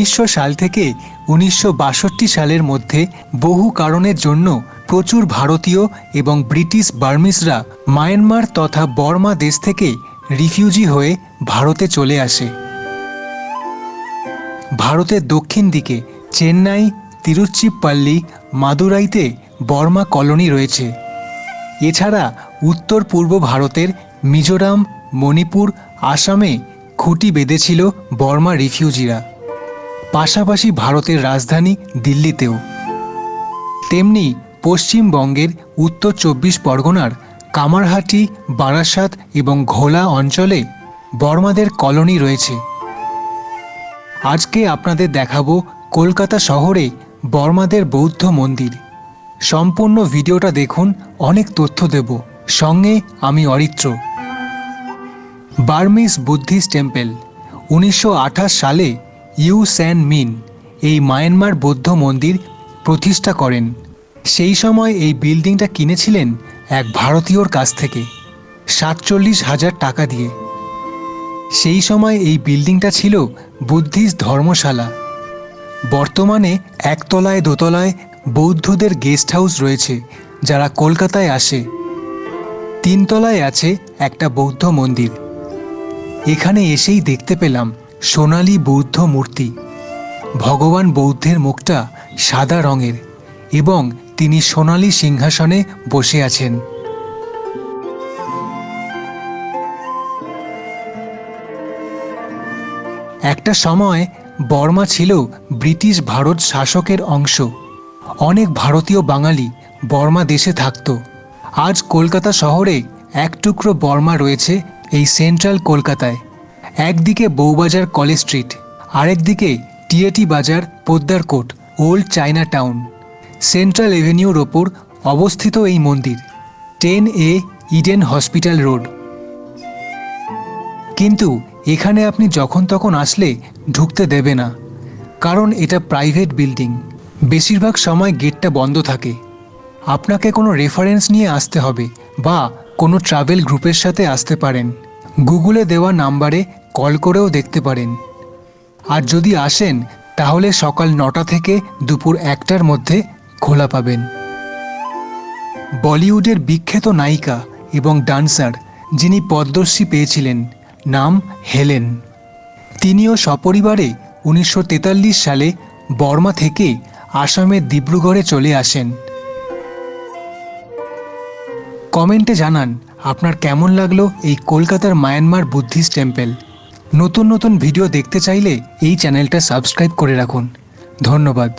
1900 সাল থেকে 1962 সালের মধ্যে বহু কারণের জন্য প্রচুর ভারতীয় এবং ব্রিটিশ বার্মিজরা মায়ানমার তথা বর্মা দেশ থেকে রিফিউজি হয়ে ভারতে চলে আসে। ভারতের দক্ষিণ দিকে চেন্নাই, তিরুচিরাপল্লী, মাদুরাইতে বর্মা কলোনি রয়েছে। এছাড়া উত্তর পূর্ব ভারতের মিজোরাম, মণিপুর, আসামে খুঁটি বেঁধেছিল বর্মা রিফিউজিরা। পাশাপাশি ভারতের রাজধানী দিল্লিতেও। তেমনি পশ্চিমবঙ্গের উত্তর 24 পরগনার কামারহাটি, বারাসাত এবং ঘোলা অঞ্চলে বর্মাদের কলোনি রয়েছে। আজকে আপনাদের দেখাবো কলকাতা শহরে বর্মাদের বৌদ্ধ মন্দির। সম্পূর্ণ ভিডিওটা দেখুন, অনেক তথ্য দেব। সঙ্গে আমি অরিত্র। বার্মিজ বুদ্ধিস্ট টেম্পল 1928 সালে ইউ স্যান মিন এই মায়ানমার বৌদ্ধ মন্দির প্রতিষ্ঠা করেন। সেই সময় এই বিল্ডিংটা কিনেছিলেন এক ভারতীয়র কাছ থেকে 47,000 টাকা দিয়ে। সেই সময় এই বিল্ডিংটা ছিল বুদ্ধিস্ট ধর্মশালা। বর্তমানে একতলায় দোতলায় বৌদ্ধদের গেস্ট হাউস রয়েছে যারা কলকাতায় আসে। 3 তলায় আছে একটা বৌদ্ধ মন্দির। এখানে এসেই দেখতে পেলাম সোনালী বৌদ্ধ মূর্তি। ভগবান বৌদ্ধের মুখটা সাদা রঙের এবং তিনি সোনালী সিংহাসনে বসে আছেন। একটা সময় বর্মা ছিল ব্রিটিশ ভারত শাসকের অংশ। অনেক ভারতীয় বাঙালি বর্মা দেশে থাকত। আজ কলকাতা শহরে এক টুকরো বর্মা রয়েছে এই সেন্ট্রাল কলকাতায়। একদিকে বউবাজার কলেজ স্ট্রিট, আরেকদিকে টিএটি বাজার, Poddar court, old China town. Central এভিনিউর ওপর অবস্থিত এই মন্দির 10A ইডেন হসপিটাল রোড। কিন্তু এখানে আপনি যখন তখন আসলে ঢুকতে দেবে না, কারণ এটা প্রাইভেট বিল্ডিং। বেশিরভাগ সময় গেটটা বন্ধ থাকে। আপনাকে কোনো রেফারেন্স নিয়ে আসতে হবে বা কোনো ট্রাভেল গ্রুপের সাথে আসতে পারেন। গুগলে দেওয়া নাম্বারে কল করেও দেখতে পারেন। আর যদি আসেন তাহলে সকাল 9টা থেকে দুপুর 1টার মধ্যে খোলা পাবেন। বলিউডের বিখ্যাত নায়িকা এবং ডান্সার যিনি পদ্মশ্রী পেয়েছিলেন, নাম হেলেন। তিনিও সপরিবারে 1943 সালে বর্মা থেকে আসামের ডিব্রুগড়ে চলে আসেন। কমেন্টে জানান আপনার কেমন লাগলো এই কলকাতার মায়ানমার বুদ্ধিস্ট টেম্পল। নতুন নতুন ভিডিও দেখতে চাইলে এই চ্যানেলটা সাবস্ক্রাইব করে রাখুন। ধন্যবাদ।